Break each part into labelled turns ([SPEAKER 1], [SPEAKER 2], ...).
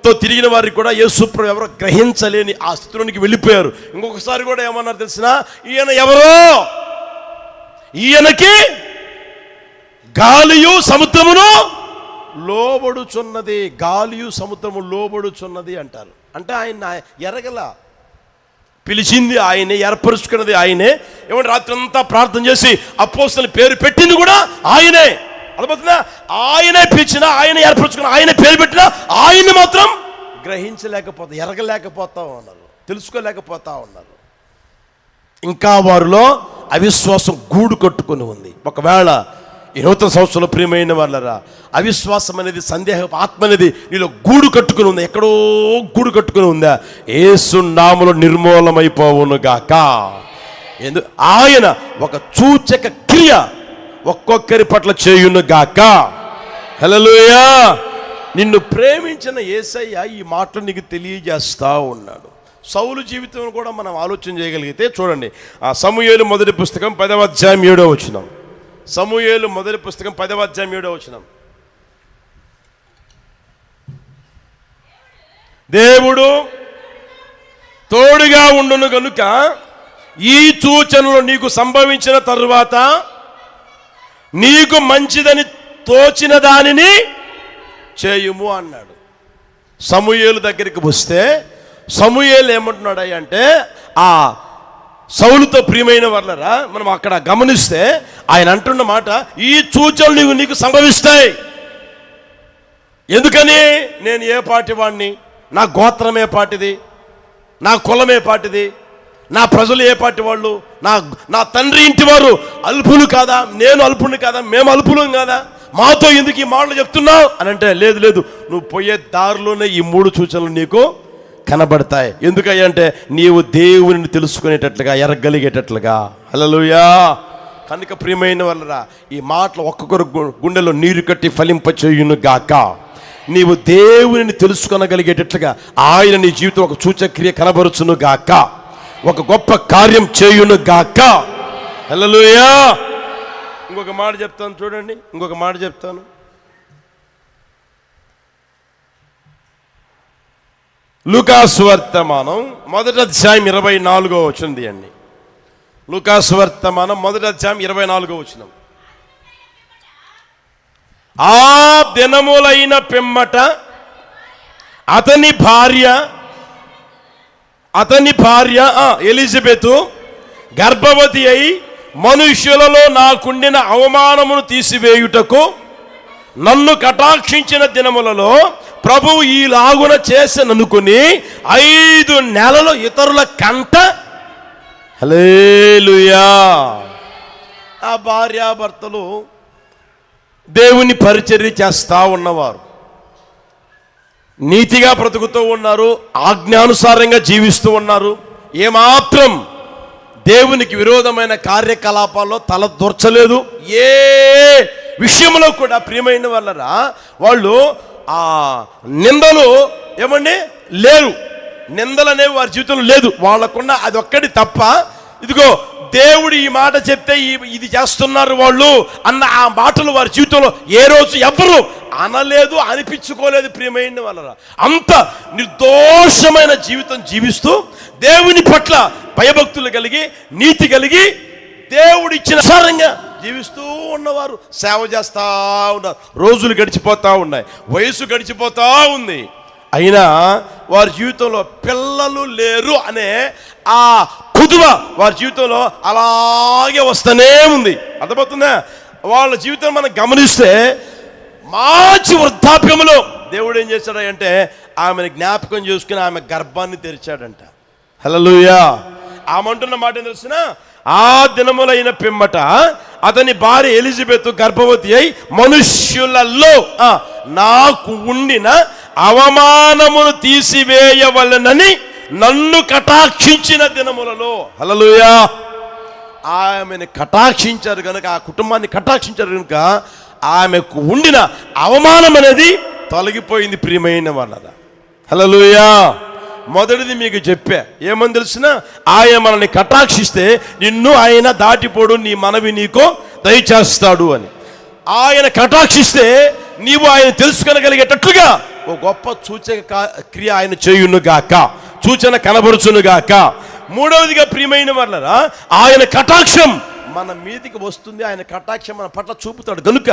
[SPEAKER 1] తో తిరిగిన వారికి కూడా యేసుప్రభు ఎవరో గ్రహించలేని ఆ స్థితిలోనికి వెళ్ళిపోయారు. ఇంకొకసారి కూడా ఏమన్నారు తెలిసిన, ఈయన ఎవరో, ఈయనకి గాలియు సముద్రమును లోబడుచున్నది, గాలియు సముద్రము లోబడుచున్నది అంటారు. అంటే ఆయన ఎరగల, పిలిచింది ఆయనే, ఏర్పరుచుకున్నది ఆయనే. ఏమంటే రాత్రి అంతా ప్రార్థన చేసి అపోస్తలుని పేరు పెట్టింది కూడా ఆయనే. అర్థమవుతుందా? ఆయనే పిలిచినా, ఆయన ఏర్పరచుకున్న, ఆయన పేరు పెట్టినా ఆయన్ని మాత్రం గ్రహించలేకపోతా, ఎరగలేకపోతా ఉన్నారు, తెలుసుకోలేకపోతా ఉన్నారు. ఇంకా వారిలో అవిశ్వాసం గూడు కట్టుకుని ఉంది. ఒకవేళ ఈ నూతన సంవత్సరంలో ప్రియమైన వాళ్ళరా, అవిశ్వాసం అనేది, సందేహ ఆత్మ అనేది నీలో గూడు కట్టుకుని ఉంది. ఎక్కడో గూడు కట్టుకుని ఉందా? యేసు నామములో నిర్మూలమైపోవును గాక. ఆయన ఒక సూచక క్రియ ఒక్కొక్కరి పట్ల చేయును గాక. హల్లెలూయా. నిన్ను ప్రేమించిన యేసయ్య ఈ మాటలు నీకు తెలియజేస్తా ఉన్నాడు. సౌలు జీవితం కూడా మనం ఆలోచన చేయగలిగితే చూడండి, ఆ సమూయేలు మొదటి పుస్తకం 10వ అధ్యాయం 7వ వచనం. సమూయేలు మొదటి పుస్తకం 10వ అధ్యాయం 7వ వచనం. దేవుడు తోడుగా ఉండును గనుక ఈ సూచనలు నీకు సంభవించిన తరువాత నీకు మంచిదని తోచిన దానిని చేయుము అన్నాడు. సమూయేలు దగ్గరికి వస్తే సమూయేలు ఏమంటున్నాడు అంటే, ఆ సౌలుతో ప్రియమైన వాళ్ళరా, మనం అక్కడ గమనిస్తే ఆయన అంటున్న మాట, ఈ సూచనలు నీకు సంభవిస్తాయి. ఎందుకని? నేను ఏ పాటి వాడిని, నా గోత్రం ఏ పాటిది, నా కులం ఏ పాటిది, నా ప్రజలు ఏ పాటి వాళ్ళు, నా తండ్రి ఇంటి వారు అల్పులు కాదా, నేను అల్పుని కాదా, మేము అల్పులం కాదా, మాతో ఎందుకు ఈ మాటలు చెప్తున్నావు అని అంటే, లేదు లేదు, నువ్వు పోయే దారిలోనే ఈ 3 సూచనలు నీకు కనబడతాయి. ఎందుకంటే నీవు దేవుని తెలుసుకునేటట్లుగా, ఎరగలిగేటట్లుగా. హల్లెలూయా. కనుక ప్రియమైన వాళ్ళరా, ఈ మాటలు ఒక్కొక్కరు గుండెలో నీరు కట్టి ఫలింపచేయును గాక. నీవు దేవుని తెలుసుకొనగలిగేటట్లుగా ఆయన నీ జీవితం ఒక సూచక్రియ కనబరుచును గాక, ఒక గొప్ప కార్యం చేయును గాక. హల్లెలూయా. ఇంకొక మాట చెప్తాను చూడండి, ఇంకొక మాట చెప్తాను. లూకాసు వర్తమానం 1వ అధ్యాయం 24వ వచనం తీయండి. లూకాసు వర్తమానం 1వ అధ్యాయం 24వ వచనం. ఆ దినములైన పిమ్మట అతని భార్య ఎలిజబెతు గర్భవతి అయి మనుష్యులలో నాకుండిన అవమానమును తీసివేయుటకు నన్ను కటాక్షించిన దినములలో ప్రభువు ఈలాగున చేసననుకుని 5 నెలలు ఇతరుల కంట. హల్లెలూయా. ఆ భార్యాభర్తలు దేవుని పరిచర్య చేస్తా ఉన్నవారు, నీతిగా బ్రతుకుతూ ఉన్నారు, ఆజ్ఞానుసారంగా జీవిస్తూ ఉన్నారు. ఏమాత్రం దేవునికి విరోధమైన కార్యకలాపాల్లో తల దూర్చలేదు. ఏ విషయంలో కూడా ప్రియమైన వాళ్ళరా వాళ్ళు ఆ నిందలు ఏమండి లేరు, నిందలు అనేవి వారి జీవితంలో లేదు. వాళ్ళకున్న అది ఒక్కటి తప్ప, ఇదిగో దేవుడు ఈ మాట చెప్తే ఇది చేస్తున్నారు వాళ్ళు అన్న ఆ మాటలు వారి జీవితంలో ఏ రోజు ఎవ్వరు అనలేదు, అనిపించుకోలేదు. ప్రియమైన వాళ్ళరా, అంత నిర్దోషమైన జీవితం జీవిస్తూ దేవుని పట్ల భయభక్తులు కలిగి, నీతి కలిగి, దేవుడు ఇచ్చిన సారంగా జీవిస్తూ ఉన్నవారు సేవ చేస్తూ ఉన్నారు. రోజులు గడిచిపోతూ ఉన్నాయి, వయసు గడిచిపోతూ ఉంది. అయినా వారి జీవితంలో పిల్లలు లేరు అనే ఆ కుదువ వారి జీవితంలో అలాగే వస్తూనే ఉంది. అర్థమవుతుందా? వాళ్ళ జీవితం మనం గమనిస్తే మంచి వృద్ధాప్యంలో దేవుడు ఏం చేశాడంటే ఆమెను జ్ఞాపకం చేసుకుని ఆమె గర్భాన్ని తెరిచాడంట. హల్లెలూయా. ఆమె అంటున్న మాట ఏం తెలుసునా? ఆ దినములైన పిమ్మట అతని భార్య ఎలిజబెత్ గర్భవతి అయి మనుష్యులలో నాకు ఉండిన అవమానమును తీసివేయవలనని నన్ను కటాక్షించిన దినములలో. హల్లెలూయా. ఆమెను కటాక్షించారు కనుక, ఆ కుటుంబాన్ని కటాక్షించారు కనుక ఆమెకు ఉండిన అవమానం అనేది తొలగిపోయింది. ప్రియమైన వాళ్ళరా, హల్లెలూయా. మొదటిది మీకు చెప్పా, ఏమని తెలిసిన? ఆయన మనల్ని కటాక్షిస్తే నిన్ను ఆయన దాటిపోడు, నీ మనవి నీకు దయచేస్తాడు అని. ఆయన కటాక్షిస్తే నీవు ఆయన తెలుసుకొనగలిగేటట్లుగా ఓ గొప్ప సూచక క్రియ ఆయన చేయునుగాక, సూచన కనబరుచునుగాక. మూడవదిగా ప్రియమైన వాళ్ళరా, ఆయన కటాక్షం మన మీదికి వస్తుంది. ఆయన కటాక్షం మన పట్ల చూపుతాడు కనుక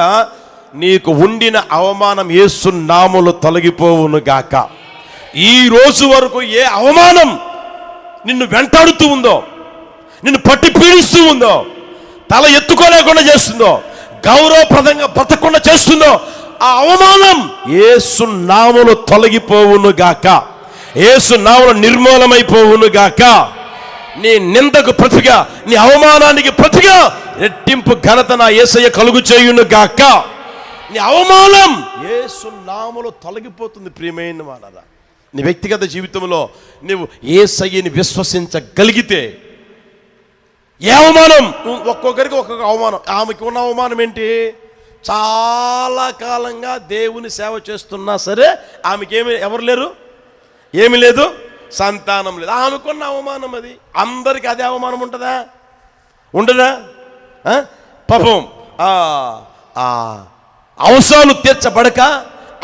[SPEAKER 1] నీకు ఉండిన అవమానం యేసు నామములో తొలగిపోవునుగాక. ఈ రోజు వరకు ఏ అవమానం నిన్ను వెంటాడుతూ ఉందో, నిన్ను పట్టి పీడిస్తూ ఉందో, తల ఎత్తుకోలేకుండా చేస్తుందో, గౌరవప్రదంగా బ్రతకుండా చేస్తుందో, ఆ అవమానం యేసు నామములో తొలగిపోవునుగాక, యేసు నామములో నిర్మూలమైపోవునుగాక. నీ నిందకు ప్రతిగా, నీ అవమానానికి ప్రతిగా రెట్టింపు ఘనత నా యేసయ్య కలుగు చేయునుగాక. నీ అవమానం యేసు నామములో తొలగిపోతుంది. ప్రియమైన వాళ్ళరా, నీ వ్యక్తిగత జీవితంలో నువ్వు యేసయ్యని విశ్వసించగలిగితే ఏ అవమానం, ఒక్కొక్కరికి ఒక్కొక్క అవమానం. ఆమెకి ఉన్న అవమానం ఏంటి? చాలా కాలంగా దేవుని సేవ చేస్తున్నా సరే ఆమెకి ఎవరు లేరు, ఏమి లేదు, సంతానం లేదు. ఆమెకున్న అవమానం అది. అందరికి అదే అవమానం ఉంటుందా? ఉండదా? పాపం అవసరాలు తీర్చబడక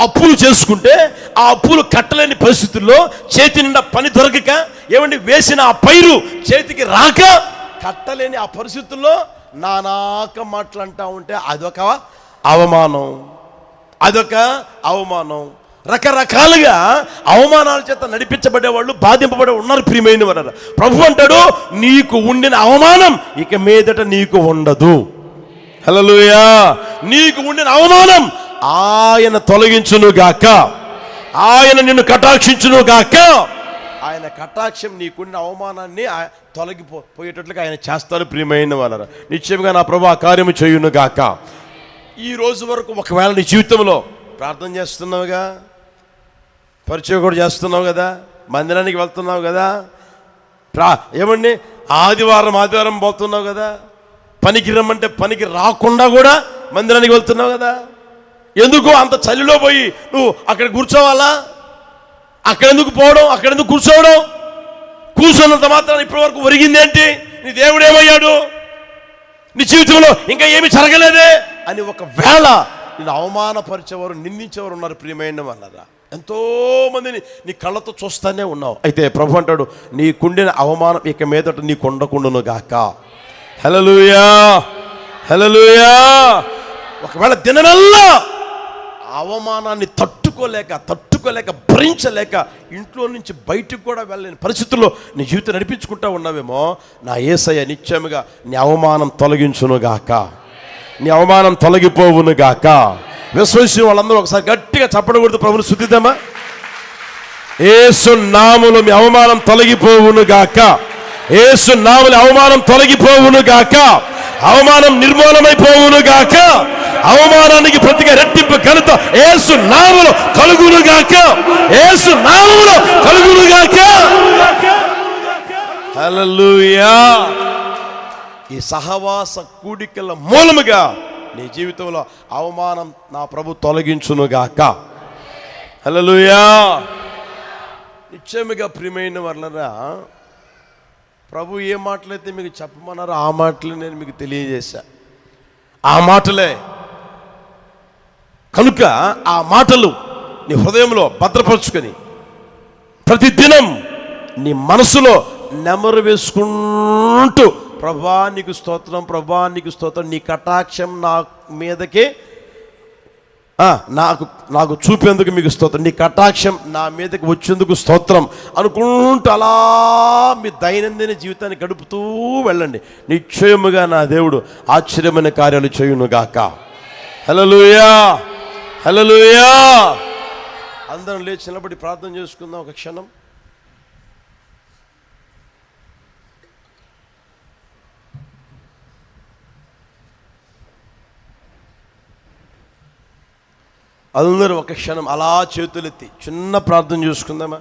[SPEAKER 1] అప్పులు చేసుకుంటే ఆ అప్పులు కట్టలేని పరిస్థితుల్లో చేతి నిండా పని దొరకక, ఏమండి వేసిన ఆ పైరు చేతికి రాక కట్టలేని ఆ పరిస్థితుల్లో నానాక మాటలంటా ఉంటే అదొక అవమానం, అదొక అవమానం. రకరకాలుగా అవమానాల చేత నడిపించబడేవాళ్ళు, బాధింపబడే ఉన్నారు. ప్రియమైన వారు, ప్రభు అంటాడు నీకు ఉండిన అవమానం ఇక మీదట నీకు ఉండదు. హల్లెలూయా. నీకు ఉండిన అవమానం ఆయన తొలగించునుగాక, ఆయన నిన్ను కటాక్షించునుగాక. ఆయన కటాక్షం నీకున్న అవమానాన్ని తొలగిపోయేటట్లుగా ఆయన చేస్తారు. ప్రియమైన వాళ్ళ, నిశ్చయంగా నా ప్రభు ఆ కార్యము చేయునుగాక. ఈ రోజు వరకు ఒకవేళ నీ జీవితంలో ప్రార్థన చేస్తున్నావుగా, పరిచయం కూడా చేస్తున్నావు కదా, మందిరానికి వెళ్తున్నావు కదా, ఏమండి ఆదివారం పోతున్నావు కదా, పనికి రమ్మంటే పనికి రాకుండా కూడా మందిరానికి వెళ్తున్నావు కదా. ఎందుకు అంత చలిలో పోయి నువ్వు అక్కడ కూర్చోవాలా? అక్కడెందుకు పోవడం, అక్కడెందుకు కూర్చోవడం? కూర్చున్నంత మాత్రం ఇప్పటి వరకు ఒరిగింది ఏంటి? నీ దేవుడు ఏమయ్యాడు? నీ జీవితంలో ఇంకా ఏమి జరగలేదే అని ఒకవేళ నేను అవమానపరిచేవారు, నిందించేవారు ఉన్నారు. ప్రియమైన వాళ్ళరా, ఎంతో మందిని నీ కళ్ళతో చూస్తానే ఉన్నావు. అయితే ప్రభు అంటాడు నీకుండిన అవమానం ఇక మీదట నీకు ఉండకుండాను గాక. హల్లెలూయా, హల్లెలూయా. ఒకవేళ దినమెల్లా అవమానాన్ని తట్టుకోలేక భరించలేక ఇంట్లో నుంచి బయటకు కూడా వెళ్ళలేని పరిస్థితుల్లో నీ జీవితం నడిపించుకుంటా ఉన్నావేమో, నా యేసయ్య నిత్యముగా నీ అవమానం తొలగించునుగాక, నీ అవమానం తొలగిపోవునుగాక. విశ్వసించిన వాళ్ళందరూ ఒకసారి గట్టిగా చప్పడకూడదు, ప్రభుని స్తుతిద్దామా? యేసు నామములో మీ అవమానం తొలగిపోవునుగాక, యేసు నామములో అవమానం తొలగిపోవునుగాక, అవమానం నిర్మూలమైపోవునుగాక, అవమానానికి ప్రతిగా రెట్టింపు ఘనత యేసు నామములో కలుగునుగాక, యేసు నామములో కలుగునుగాక. హల్లెలూయా. ఈ సహవాస కూడికల మూలముగా నీ జీవితంలో అవమానం నా ప్రభు తొలగించునుగాక. హల్లెలూయా. నిశ్చయముగా ప్రియమైన వాళ్ళరా, ప్రభు ఏ మాటలైతే మీకు చెప్పమన్నారో ఆ మాటలు నేను మీకు తెలియజేశా. ఆ మాటలే కనుక ఆ మాటలు నీ హృదయంలో భద్రపరుచుకొని ప్రతిదినం నీ మనసులో నెమరు వేసుకుంటూ ప్రభా నీకు స్తోత్రం, ప్రభా నీకు స్తోత్రం, నీ కటాక్షం నా మీదకి నాకు చూపేందుకు మీకు స్తోత్రం, నీ కటాక్షం నా మీదకి వచ్చేందుకు స్తోత్రం అనుకుంటూ అలా మీ దైనందిన జీవితాన్ని గడుపుతూ వెళ్ళండి. నిశ్చయముగా నా దేవుడు ఆశ్చర్యమైన కార్యాలు చేయునుగాక. హల్లెలూయా, హల్లెలూయా. అందరం లేచి నిలబడి ప్రార్థన చేసుకుందాం ఒక క్షణం. అందరూ ఒక క్షణం అలా చేతులెత్తి చిన్న ప్రార్థన చేసుకుందామా?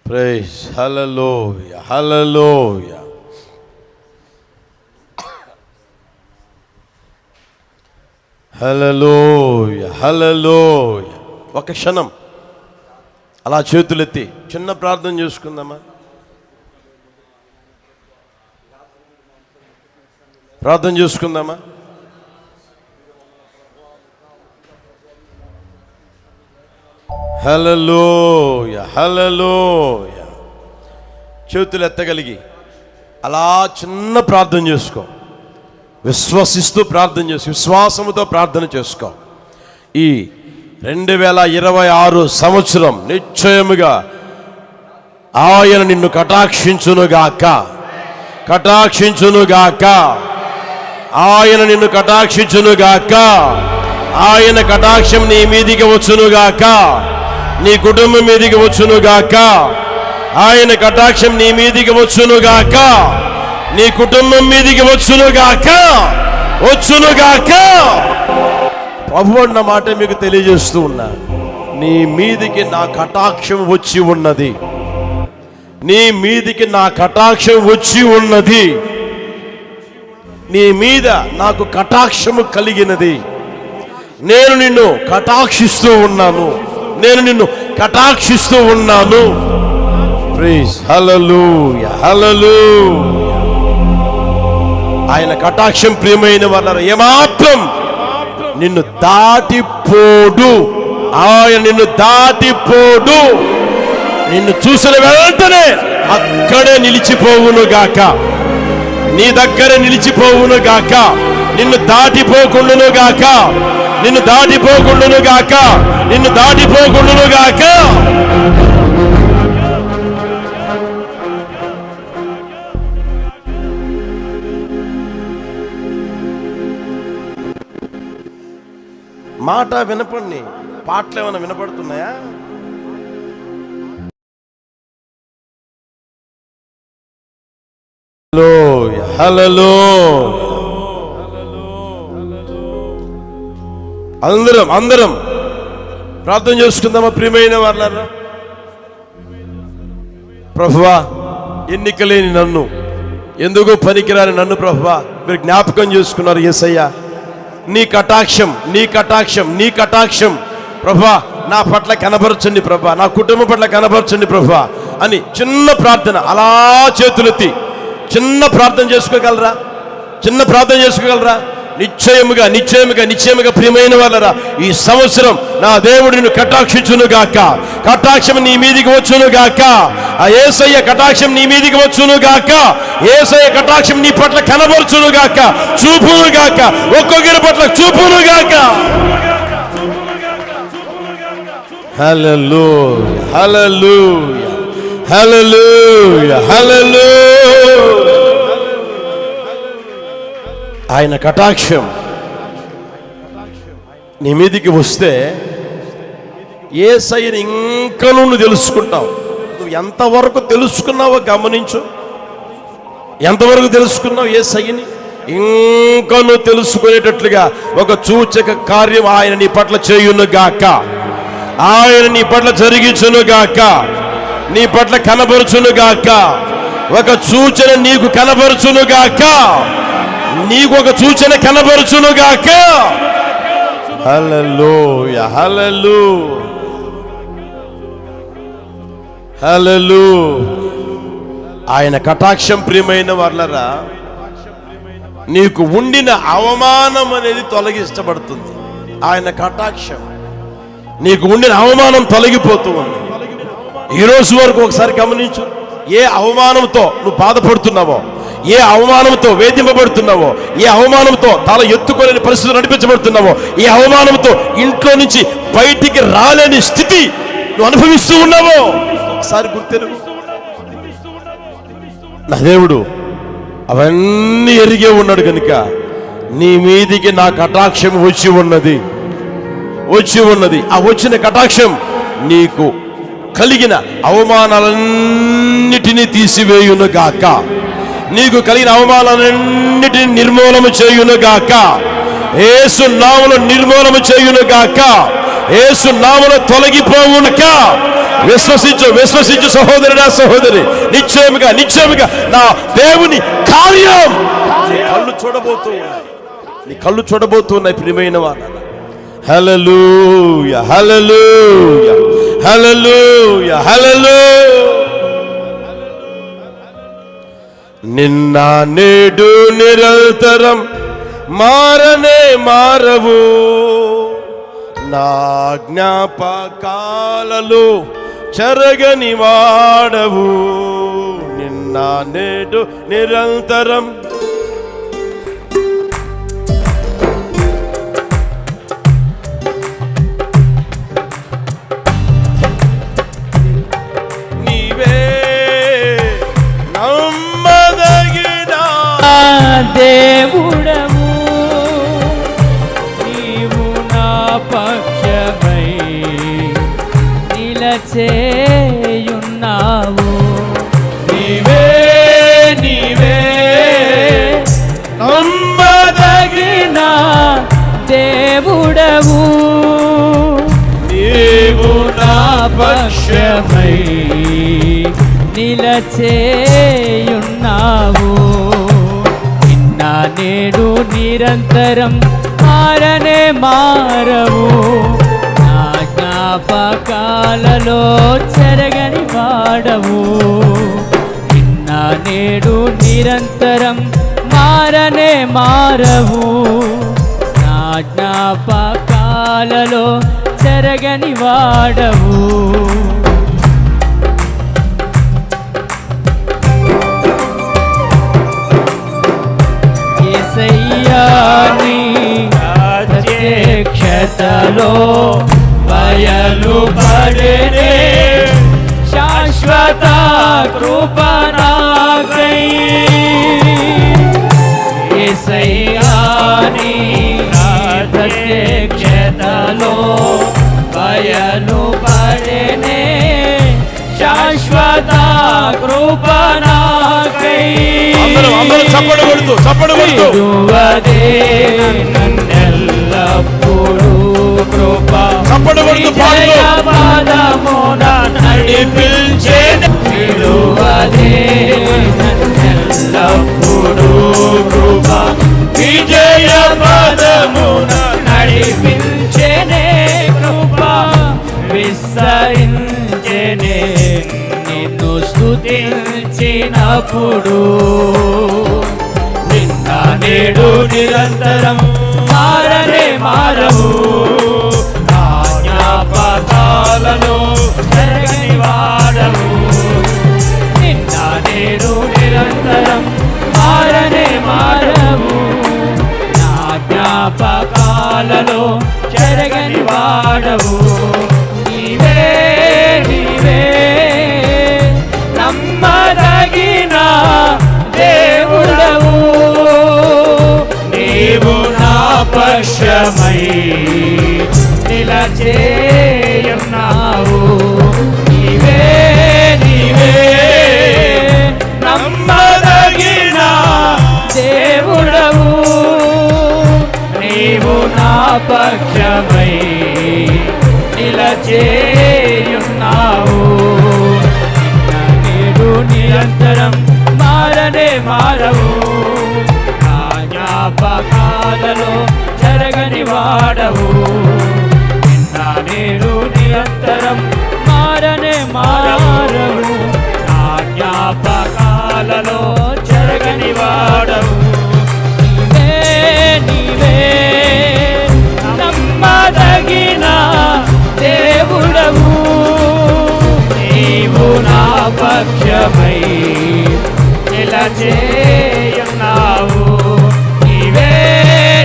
[SPEAKER 1] ప్రైజ్ హల్లెలూయా, హల్లెలూయా. హల్లెలూయా, హల్లెలూయా. ఒక క్షణం అలా చేతులెత్తి చిన్న ప్రార్థన చేసుకుందామా? ప్రార్థన చేసుకుందామా? హల్లెలూయా, హల్లెలూయా. చేతులు ఎత్తగలిగి అలా చిన్న ప్రార్థన చేసుకో. విశ్వసిస్తూ ప్రార్థన చేసుకో, విశ్వాసముతో ప్రార్థన చేసుకో. ఈ 2026 సంవత్సరం నిశ్చయముగా ఆయన నిన్ను కటాక్షించునుగాక, కటాక్షించునుగాక. ఆయన నిన్ను కటాక్షించునుగాక. ఆయన కటాక్షం నీ మీదికి వచ్చునుగాక, నీ కుటుంబం మీదికి వచ్చునుగాక. ఆయన కటాక్షం నీ మీదికి వచ్చునుగాక, నీ కుటుంబం మీదికి వచ్చునుగాక, వచ్చునుగాక. ప్రభు అన్న మాట మీకు తెలియజేస్తూ ఉన్నా. నీ మీదికి నా కటాక్షం వచ్చి ఉన్నది, నీ మీదికి నా కటాక్షం వచ్చి ఉన్నది, నీ మీద నాకు కటాక్షము కలిగినది. నేను నిన్ను కటాక్షిస్తూ ఉన్నాను, నేను నిన్ను కటాక్షిస్తూ ఉన్నాను. ప్రైజ్ హల్లెలూయా, హల్లెలూయా. ఆయన కటాక్షం ప్రియమైన వాళ్ళ ఏమాత్రం నిన్ను దాటిపోడు. ఆయన నిన్ను దాటిపోడు. నిన్ను చూసిన వెంటనే అక్కడే నిలిచిపోవును గాక, నీ దగ్గర నిలిచిపోవును గాక, నిన్ను దాటిపోకుండును గాక, నిన్ను దాటిపోకుండును గాక, నిన్ను దాటిపోకుండును గాక. మాట వినపడిని, పాటలు ఏమైనా వినపడుతున్నాయా? అందరం ప్రార్థన చేసుకుందామా ప్రియమైన వాళ్ళారా? ప్రభువా, ఎన్నికలేని నన్ను, ఎందుకు పనికిరాని నన్ను ప్రభువా మీరు జ్ఞాపకం చేసుకున్నారు. యేసయ్యా, నీ కటాక్షం, నీ కటాక్షం, నీ కటాక్షం ప్రభువా నా పట్ల కనబరచండి ప్రభువా, నా కుటుంబం పట్ల కనబరచండి ప్రభువా అని చిన్న ప్రార్థన, అలా చేతులెత్తి చిన్న ప్రార్థన చేసుకోగలరా? చిన్న ప్రార్థన చేసుకోగలరా? నిశ్చయముగా నిశ్చయముగా నిశ్చయముగా ప్రియమైన వాళ్ళరా, ఈ సంవత్సరం నా దేవుడు నిన్ను కటాక్షించును గాక, కటాక్షం నీ మీదికి వచ్చును గాక. ఆ యేసయ్య కటాక్షం నీ మీదికి వచ్చును గాక, యేసయ్య కటాక్షం నీ పట్ల కనబరుచును గాక, చూపును గాక, ఒక్కొక్కరి పట్ల చూపును గాక. హల్లెలూయా, హల్లెలూయా, హల్లెలూయా, హల్లెలూయా. ఆయన కటాక్షం నీ మీదికి వస్తే యేసయ్యని ఇంకా నువ్వు తెలుసుకుంటావు. నువ్వు ఎంతవరకు తెలుసుకున్నావో గమనించు. ఎంతవరకు తెలుసుకున్నావు యేసయ్యని? ఇంకా నువ్వు తెలుసుకునేటట్లుగా ఒక సూచక కార్యం ఆయన నీ పట్ల చేయును గాక, ఆయన నీ పట్ల జరిగించును గాక, నీ పట్ల కనబరుచును గాక. ఒక సూచన నీకు కనబరుచును గాక, నీకు ఒక సూచన కనబరుచును గాక. హల్లెలూయా, హల్లెలూయా, హల్లెలూయా. ఆయన కటాక్షం ప్రియమైన వాళ్ళరా, నీకు ఉండిన అవమానం అనేది తొలగించబడుతుంది. ఆయన కటాక్షం నీకు ఉండిన అవమానం తొలగిపోతూ ఉంది. ఈరోజు వరకు ఒకసారి గమనించు. ఏ అవమానంతో నువ్వు బాధపడుతున్నావో, ఏ అవమానంతో వేధింపబడుతున్నావో, ఏ అవమానంతో తల ఎత్తుకోలేని పరిస్థితులు నడిపించబడుతున్నావో, ఏ అవమానంతో ఇంట్లో నుంచి బయటికి రాలేని స్థితి నువ్వు అనుభవిస్తూ ఉన్నావో ఒకసారి గుర్తెరుగు. నా దేవుడు అవన్నీ ఎరిగే ఉన్నాడు కనుక నీ మీదికి నా కటాక్షం వచ్చి ఉన్నది, వచ్చి ఉన్నది. ఆ వచ్చిన కటాక్షం నీకు కలిగిన అవమానాలన్నిటినీ తీసివేయును గాక, నీకు కలిగిన అవమానాలన్నిటిని నిర్మూలన చేయును గాక, యేసు నామములో నిర్మూలన చేయును గాక, యేసు నామములో తొలగిపోవునుక. విశ్వసించు, విశ్వసించు సహోదరుడా, సహోదరి. నిశ్చయముగా నిశ్చయముగా నా దేవుని కార్యం నీ కళ్ళు చూడబోతూ ఉన్నాయి, నీ కళ్ళు చూడబోతున్నాయి ప్రియమైన వాళ్ళ. హల్లెలూయా, హల్లెలూయా, హల్లెలూయా, హల్లెలూయా. నిన్న నేడు నిరంతరం మారనే మారవు, నా జ్ఞాపకాలలో చెరగని వాడవు. నిన్న నేడు నిరంతరం
[SPEAKER 2] దేవుడవు, నీవు నా పక్షమై నిలచేయున్నావు. నీవే నీవే నమ్మదగిన దేవుడవు, నీవు నా పక్షమై నిలచేయున్నావు. నేడు నిరంతరం మారనే మారవు, నా జ్ఞాపకాలలో చెరగని వాడవు. నిన్న నేడు నిరంతరం మారనే మారవు, నా జ్ఞాపకాలలో చెరగని వాడవు. ప్రత్యక్షతలో బయలు పడనే శాశ్వత కృప నాకై. యేసయ్యా నీ ప్రత్యక్షతలో బయలు పడనే శాశ్వత కృప నాకై.
[SPEAKER 1] చప్పడు కొడుతూ
[SPEAKER 2] నన్నెల్లప్పుడు కృప పాదమున నడిపించే నన్నెల్లప్పుడు కృప విజయ పదమున నడిపించేనే కృప విస్తరించేనే నిన్ను స్తుతించినప్పుడు. నిన్న నేడు నిరంతరం మారనే మారవు, నా జ్ఞాపకాలలో చెరగని వాడవు. నిన్న నేడు నిరంతరం మారనే మారవు, నా జ్ఞాపకాలలో చెరగని వాడవు. నీవే నీవే నమ్మదగిన దేవుడవు, నీవు నా పక్షమై నిలచేయున్నావు. నీవే నీవే నమ్మదగిన దేవుడవు, నీవు నా పక్షమై నిలచేయున్నావు. నేడు నిరంతరం మారనే మారవు, నా జ్ఞాపకాలలో చెరగని వాడవు. నిన్న నేడు నిరంతరం మారనే మారవు, నా జ్ఞాపకాలలో చెరగని వాడవు. నీవే నీవే నమ్మదగిన దేవుడవు, నీవు నా పక్షమై నిలచేయున్నావు. నీవే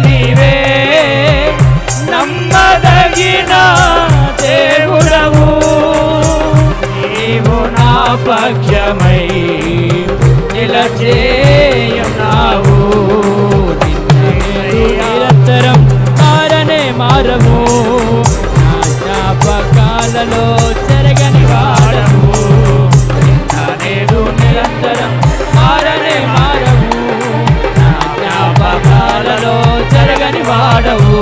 [SPEAKER 2] నీవే నమ్మదగిన దేవుడవు, నీవు నా పక్షమై నిలచేయున్నావు. నిరంతరం మారనే మారవు, నా జ్ఞాపకాలలో చెరగని వాడవు. నిన్న నేడు నిరంతరం మారనే మారవు, నా జ్ఞాపకాలలో చెరగని వాడవు.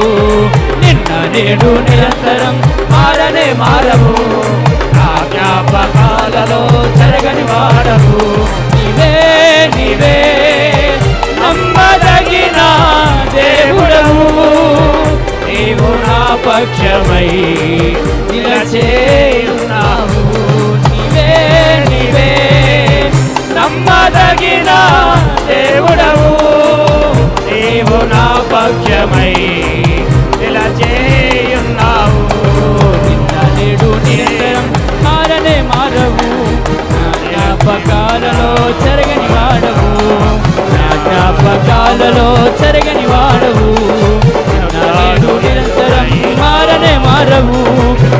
[SPEAKER 2] నిన్న నేడు నిరంతరం మారనే మారవు, నా జ్ఞాపకాలలో చెరగని వాడవు. నీవే నీవే నమ్మదగిన దేవుడవు, నీవు నా పక్షమై నిలచేయున్నావు. నీవే నీవే నమ్మదగిన నీవు నా పక్షమై నిలచేయున్నావు. నిన్న నేడు నిరంతరం మారనే మారవు, నా జ్ఞాపకాలలో చెరగని వాడవు, నా జ్ఞాపకాలలో చెరగని వాడవు. నిన్న నేడు నిరంతరం మారనే మారవు,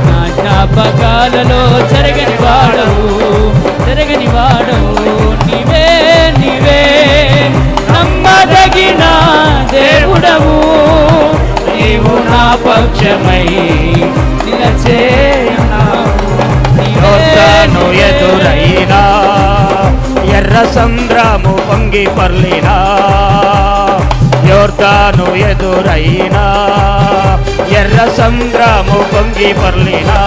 [SPEAKER 2] నా జ్ఞాపకాలలో చెరగని వాడవు, చెరగని వాడవు. నీవే నీవే నమ్మదగిన దేవుడవు, నీవు నా పక్షమై నిలచేయున్నావు.
[SPEAKER 3] యోర్దాను ఎదురైనా ఎర్ర సంద్రము పొంగి పొర్లినా, యోర్దాను ఎదురైనా ఎర్ర సంద్రము పొంగి పొర్లినా,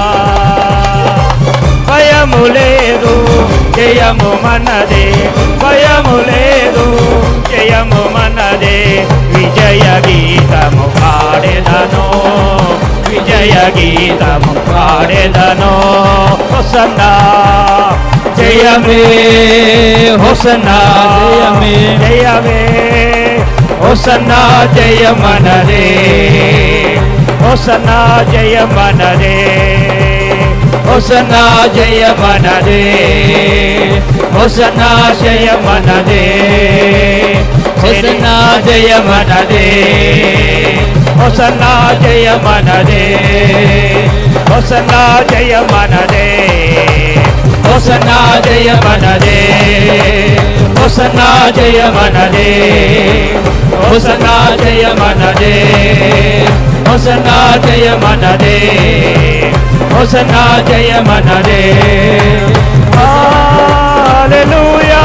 [SPEAKER 3] భయము లేదు జయము మనదే, భయము లేదు జయము మనదే. విజయ గీతము పాడెదను, విజయ గీతము పాడెదను. హోసన్నా
[SPEAKER 2] జయమే హోసన్నా జయమే
[SPEAKER 3] జయమే, హోసన్నా జయమనదే, హోసన్నా జయమనదే,
[SPEAKER 2] హోసన్నా జయమనదే, హోసన్నా జయమనదే, హోసన్నా జయమనదే,
[SPEAKER 3] హోసన్నా జయమనదే, హోసన్నా జయమనదే,
[SPEAKER 2] హోసన్నా జయమనదే, హోసన్నా జయమనదే, హోసన్నా జయమనదే, హోసన్నా జయమనదే, హోసన్నా జయమనదే.
[SPEAKER 3] హల్లెలూయా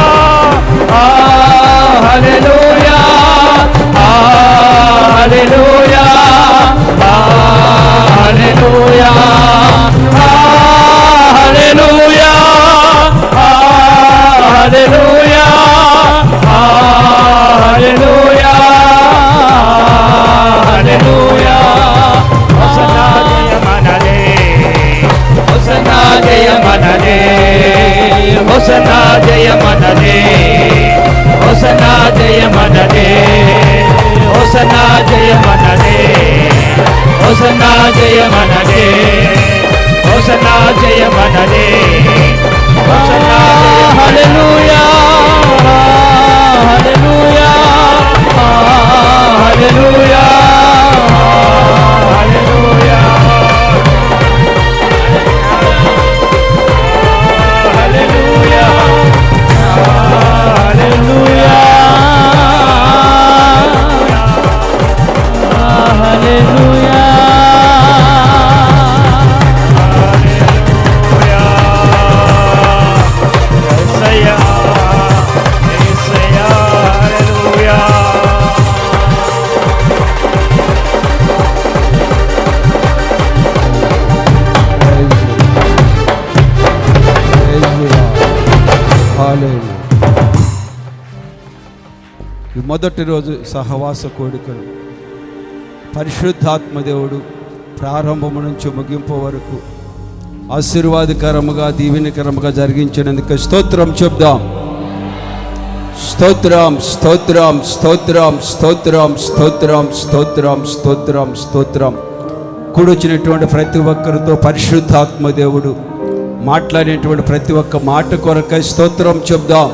[SPEAKER 2] హల్లెలూయా హల్లెలూయా హల్లెలూయా హల్లెలూయా హల్లెలూయా హల్లెలూయా హల్లెలూయా.
[SPEAKER 3] హోసన్నా జయమనదే,
[SPEAKER 2] హోసన్నా జయమనదే,
[SPEAKER 3] హోసన్నా జయమనదే,
[SPEAKER 2] హోసన్నా జయమనదే,
[SPEAKER 3] హోసన్నా జయమనదే,
[SPEAKER 2] హోసన్నా జయమనదే,
[SPEAKER 3] హోసన్నా జయమనదే, హోసన్నా
[SPEAKER 2] హల్లెలూయా హల్లెలూయా హల్లెలూయా
[SPEAKER 3] హల్లెలూయా హల్లెలూయా
[SPEAKER 2] హల్లెలూయా హల్లెలూయా.
[SPEAKER 4] ఈ మొదటి రోజు సహవాస కోడికలు పరిశుద్ధాత్మ దేవుడు ప్రారంభము నుంచి ముగింపు వరకు ఆశీర్వాదకరముగా దీవెనకరముగా జరిగించినందుకు స్తోత్రం చెప్దాం. స్తోత్రం స్తోత్రం స్తోత్రం స్తోత్రం స్తోత్రం స్తోత్రం స్తోత్రం స్తోత్రం. కూడొచ్చినటువంటి ప్రతి ఒక్కరితో పరిశుద్ధాత్మ దేవుడు మాట్లాడేటువంటి ప్రతి ఒక్క మాట కొరకై స్తోత్రం చెప్దాం.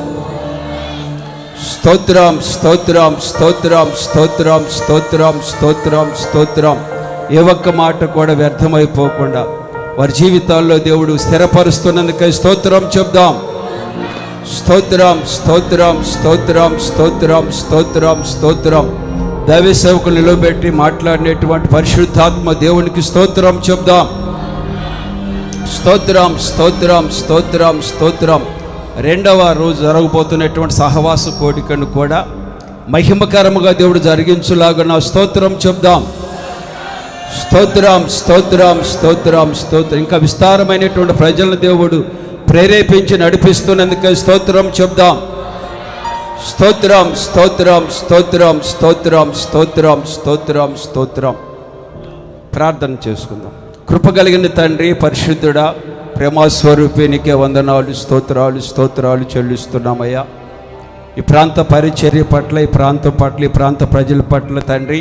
[SPEAKER 4] స్తోత్రం స్తోత్రం స్తోత్రం స్తోత్రం స్తోత్రం స్తోత్రం స్తోత్రం. ఏ ఒక్క మాట కూడా వ్యర్థమైపోకుండా వారి జీవితాల్లో దేవుడు స్థిరపరుస్తున్నందుకై స్తోత్రం చెప్దాం. స్తోత్రం స్తోత్రం స్తోత్రం స్తోత్రం స్తోత్రం స్తోత్రం. దైవ సేవకులు నిలబెట్టి మాట్లాడినటువంటి పరిశుద్ధాత్మ దేవునికి స్తోత్రం చెప్దాం. స్తోత్రం స్తోత్రం స్తోత్రం స్తోత్రం. రెండవ రోజు జరగబోతున్నటువంటి సహవాస కోడికను కూడా మహిమకరముగా దేవుడు జరిగించులాగా స్తోత్రం చెప్దాం. స్తోత్రం స్తోత్రం స్తోత్రం స్తోత్రం. ఇంకా విస్తారమైనటువంటి ప్రజలను దేవుడు ప్రేరేపించి నడిపిస్తున్నందుకే స్తోత్రం చెప్దాం. స్తోత్రం స్తోత్రం స్తోత్రం స్తోత్రం స్తోత్రం స్తోత్రం స్తోత్రం. ప్రార్థన చేసుకుందాం. కృప కలిగిన తండ్రి, పరిశుద్ధుడా, ప్రేమాస్వరూపినికే వందనాలు, స్తోత్రాలు స్తోత్రాలు చెల్లిస్తున్నామయ్యా. ఈ ప్రాంత పరిచర్య పట్ల, ఈ ప్రాంతం పట్ల, ఈ ప్రాంత ప్రజల పట్ల తండ్రి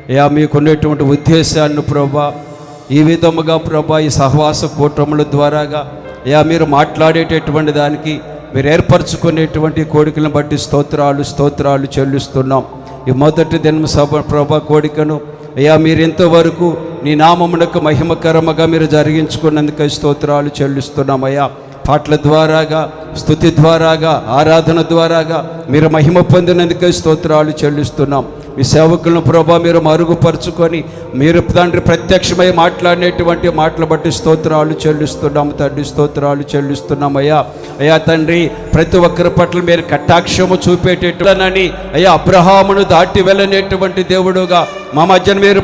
[SPEAKER 4] అయ్యా మీకున్నటువంటి ఉద్దేశాన్ని ప్రభా ఈ విధముగా ప్రభా ఈ సహవాస కూటముల ద్వారాగా అయ్యా మీరు మాట్లాడేటటువంటి దానికి మీరు ఏర్పరచుకునేటువంటి కోరికలను బట్టి స్తోత్రాలు చెల్లిస్తున్నాం. ఈ మొదటి దినం సభ ప్రభా కోడికను అయ్యా మీరు ఇంతవరకు నీ నామమునకు మహిమకరముగా మీరు జరిగించుకున్నందుకు స్తోత్రాలు చెల్లిస్తున్నాం. అయ్యా పాటల ద్వారాగా, స్తుతి ద్వారాగా, ఆరాధన ద్వారాగా మీరు మహిమ పొందినందుకు స్తోత్రాలు చెల్లిస్తున్నాం. మీ సేవకులను ప్రభా మీరు మరుగుపరుచుకొని మీరు తండ్రి ప్రత్యక్షమై మాట్లాడినటువంటి మాటలు బట్టి స్తోత్రాలు చెల్లిస్తున్నాము తండ్రి, స్తోత్రాలు చెల్లిస్తున్నాం. అయ్యా తండ్రి ప్రతి ఒక్కరి పట్ల మీరు కటాక్షము చూపేటట్లనని అయ్యా అబ్రహామును దాటి వెళ్ళనేటువంటి దేవుడుగా మా మధ్యన మీరు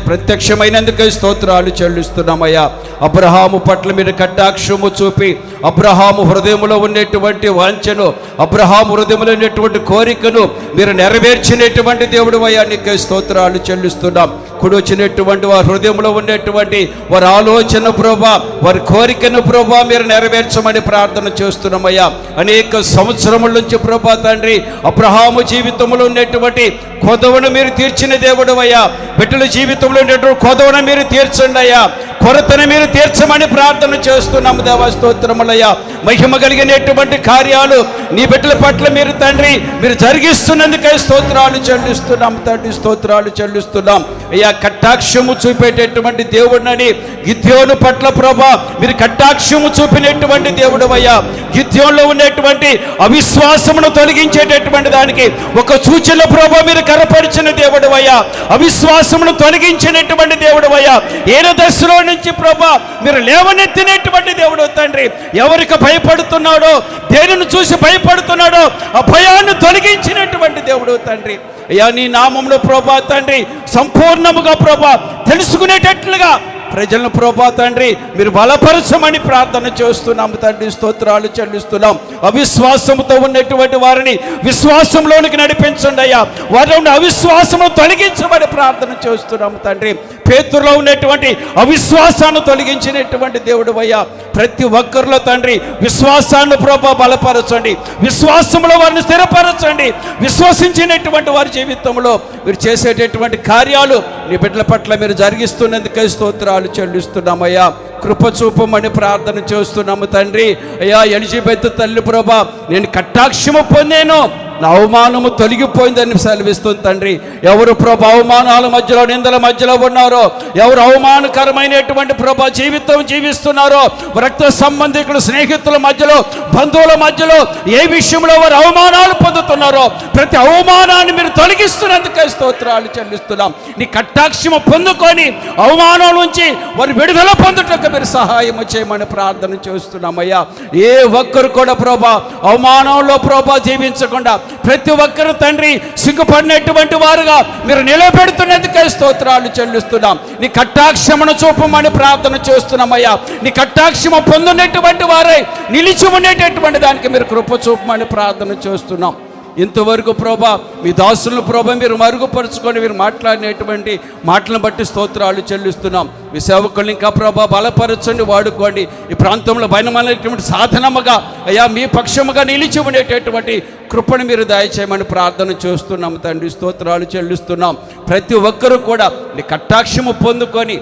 [SPEAKER 4] ప్రత్యక్షమైనందుకే స్తోత్రాలు చెల్లిస్తున్నామయ్యా. అబ్రహాము పట్ల మీరు కటాక్షము చూపి అబ్రహాము హృదయంలో ఉన్నటువంటి వాంఛను, అబ్రహాము హృదయంలో ఉన్నటువంటి కోరికను మీరు నెరవేర్చినటువంటి దేవుడు అయ్యా, నీకే స్తోత్రాలు చెల్లిస్తున్నాం. కుడి వచ్చినటువంటి వారి హృదయంలో ఉన్నటువంటి వారి ఆలోచన ప్రభా, వారి కోరికను ప్రభా మీరు నెరవేర్చమని ప్రార్థన చేస్తున్నామయ్యా. అనేక సంవత్సరముల నుంచి ప్రభా తండ్రి అబ్రహాము జీవితంలో ఉన్నటువంటి కొదవను మీరు తీర్చిన దేవుడు అయ్యా. బిడ్డల జీవితంలో ఉన్నటువంటి కొదవను మీరు తీర్చండి అయ్యా, కొరతను మీరు తీర్చమని ప్రార్థన చేస్తున్నాము దేవా. స్తోత్రములయ్యా. మహిమ కలిగినటువంటి కార్యాలు నీ బిడ్డల పట్ల మీరు తండ్రి మీరు జరిగిస్తున్నందుకై స్తోత్రాలు చెల్లిస్తున్నాం తండ్రి, స్తోత్రాలు చెల్లిస్తున్నాం అయ్యా. కటాక్షము చూపేటటువంటి దేవుడినని గిద్యోను పట్ల ప్రభా మీరు కటాక్షము చూపినటువంటి దేవుడు అయ్యా. గిద్యోనులో ఉన్నటువంటి అవిశ్వాసమును తొలగించేటటువంటి దానికి ఒక సూచన ప్రభా మీరు కనపరిచిన దేవుడు అయ్యా. అవిశ్వాసమును తొలగించినటువంటి దేవుడు అయ్యా. ఏదో దశలో నుంచి ప్రభా మీరు లేవనెత్తినటువంటి దేవుడు తండ్రి. ఎవరికి భయపడుతున్నాడో, దేనిని చూసి భయపడుతున్నాడో ఆ భయాన్ని తొలగించినటువంటి దేవుడు తండ్రి అయ్యా. నీ నామంలో ప్రభా తండ్రి సంపూర్ణముగా ప్రభా తెలుసుకునేటట్లుగా ప్రజలను ప్రభా తండ్రి మీరు బలపరచమని ప్రార్థన చేస్తున్నాము తండ్రి, స్తోత్రాలు చెల్లిస్తున్నాం. అవిశ్వాసంతో ఉన్నటువంటి వారిని విశ్వాసంలోనికి నడిపించండి అయ్యా. వారి అవిశ్వాసము తొలగించమని ప్రార్థన చేస్తున్నాము తండ్రి. పేతురులో ఉన్నటువంటి అవిశ్వాసాన్ని తొలగించినటువంటి దేవుడు అయ్యా. ప్రతి ఒక్కరిలో తండ్రి విశ్వాసాన్ని ప్రభా బలపరచండి, విశ్వాసంలో వారిని స్థిరపరచండి. విశ్వసించినటువంటి వారి జీవితంలో మీరు చేసేటటువంటి కార్యాలు నీ బిడ్డల పట్ల మీరు జరిగిస్తున్నందుకే స్తోత్రాలు చెల్లిస్తున్నామయ్యా. కృప చూపమని ప్రార్థన చేస్తున్నాము తండ్రి అయ్యా. ఎలిజబెత్ తల్లి ప్రభా నేను కటాక్షము పొందాను, నా అవమానము తొలగిపోయిందని సెలవిస్తుంది తండ్రి. ఎవరు ప్రభా అవమానాల మధ్యలో, నిందల మధ్యలో ఉన్నారో, ఎవరు అవమానకరమైనటువంటి ప్రభా జీవితం జీవిస్తున్నారో, రక్త సంబంధికులు, స్నేహితుల మధ్యలో, బంధువుల మధ్యలో ఏ విషయంలో వారు అవమానాలు పొందుతున్నారో ప్రతి అవమానాన్ని మీరు తొలగిస్తున్నందుకే స్తోత్రాలు చెల్లిస్తున్నాం. నీ కటాక్షము పొందుకొని అవమానం నుంచి వారు విడుదల పొందుటకు మీరు సహాయం చేయమని ప్రార్థన చేస్తున్నామయ్యా. ఏ ఒక్కరు కూడా ప్రభా అవమానంలో ప్రభా జీవించకుండా ప్రతి ఒక్కరు తండ్రి సిగ్గుపడినటువంటి వారుగా మీరు నిలబెడుతున్నందుకే స్తోత్రాలు చెల్లిస్తున్నాం. నీ కటాక్షమును చూపమని ప్రార్థన చేస్తున్నామయ్యా. నీ కటాక్షము పొందినటువంటి వారై నిలిచి ఉండేటటువంటి దానికి మీరు కృప చూపమని ప్రార్థన చేస్తున్నాం. ఇంతవరకు ప్రభా మీ దాసులను ప్రభా మీరు మరుగుపరుచుకొని మీరు మాట్లాడినటువంటి మాటలను బట్టి స్తోత్రాలు చెల్లిస్తున్నాం. మీ సేవకుల్ని ఇంకా ప్రభా బలపరచండి, వాడుకోండి. ఈ ప్రాంతంలో బయనమైనటువంటి సాధనముగా అయ్యా మీ పక్షముగా నిలిచి ఉండేటటువంటి కృపను మీరు దయచేయమని ప్రార్థన చేస్తున్నాము తండ్రి, స్తోత్రాలు చెల్లిస్తున్నాం. ప్రతి ఒక్కరూ కూడా నీ కటాక్షము పొందుకొని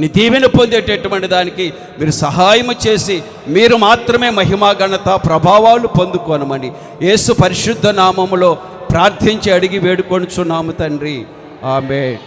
[SPEAKER 4] నీ దీవెన పొందేటటువంటి దానికి మీరు సహాయము చేసి మీరు మాత్రమే మహిమా ఘనత ప్రభావాలు పొందుకోనమని యేసు పరిశుద్ధ నామములో ప్రార్థించి అడిగి వేడుకొనుచున్నాము తండ్రి. ఆమేన్.